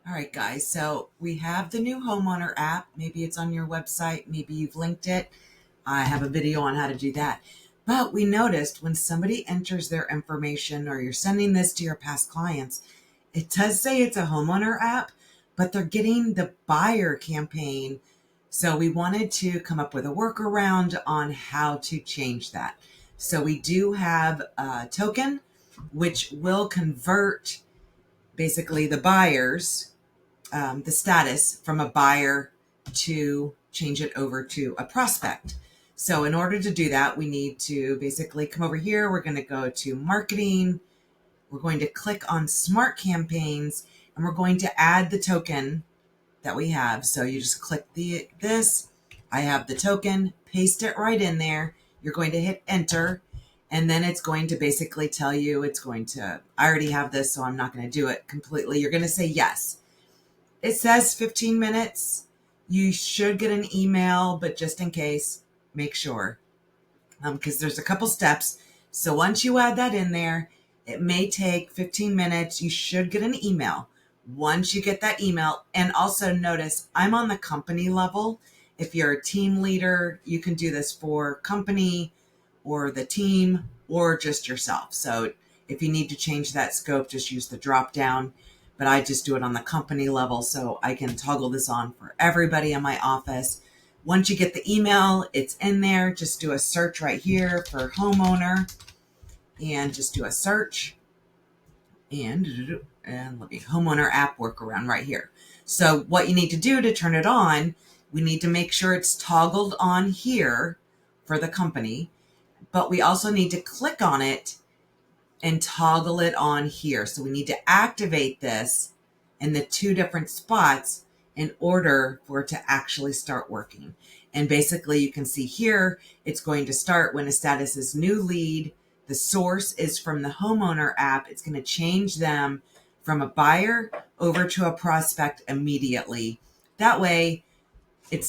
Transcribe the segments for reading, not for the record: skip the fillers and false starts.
All right, guys. So we have the new homeowner app. Maybe it's on your website. Maybe you've linked it. I have a video on how to do that. But we noticed when somebody enters their information or you're sending this to your past clients, it does say it's a homeowner app, but they're getting the buyer campaign. So we wanted to come up with a workaround on how to change that. So we do have a token, which will convert basically the buyers the status from a buyer to change it over to a prospect. So in order to do that, we need to basically come over here. We're going to go to marketing. We're going to click on smart campaigns and we're going to add the token that we have. So you just click this. I have the token, paste it right in there. You're going to hit enter. And then it's going to basically tell you I already have this, so I'm not going to do it completely. You're going to say yes. It says 15 minutes. You should get an email, but just in case, make sure. Because there's a couple steps. So once you add that in there, it may take 15 minutes. You should get an email. Once you get that email, and also notice I'm on the company level. If you're a team leader, you can do this for company or the team or just yourself. So if you need to change that scope, just use the drop down. But I just do it on the company level so I can toggle this on for everybody in my office. Once you get the email, it's in there. Just do a search right here for homeowner and just do a search and let me homeowner app workaround right here. So what you need to do to turn it on, we need to make sure it's toggled on here for the company, but we also need to click on it and toggle it on here. So we need to activate this in the two different spots in order for it to actually start working. And basically you can see here, it's going to start when a status is new lead. The source is from the homeowner app. It's going to change them from a buyer over to a prospect immediately. That way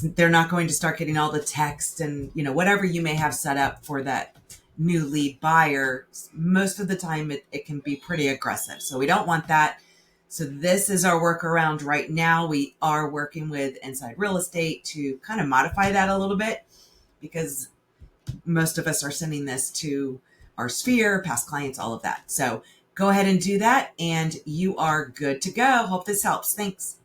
they're not going to start getting all the text and whatever you may have set up for that new lead buyer. Most of the time it can be pretty aggressive. So we don't want that. So this is our workaround right now. We are working with Inside Real Estate to kind of modify that a little bit because most of us are sending this to our sphere, past clients, all of that. So go ahead and do that and you are good to go. Hope this helps. Thanks.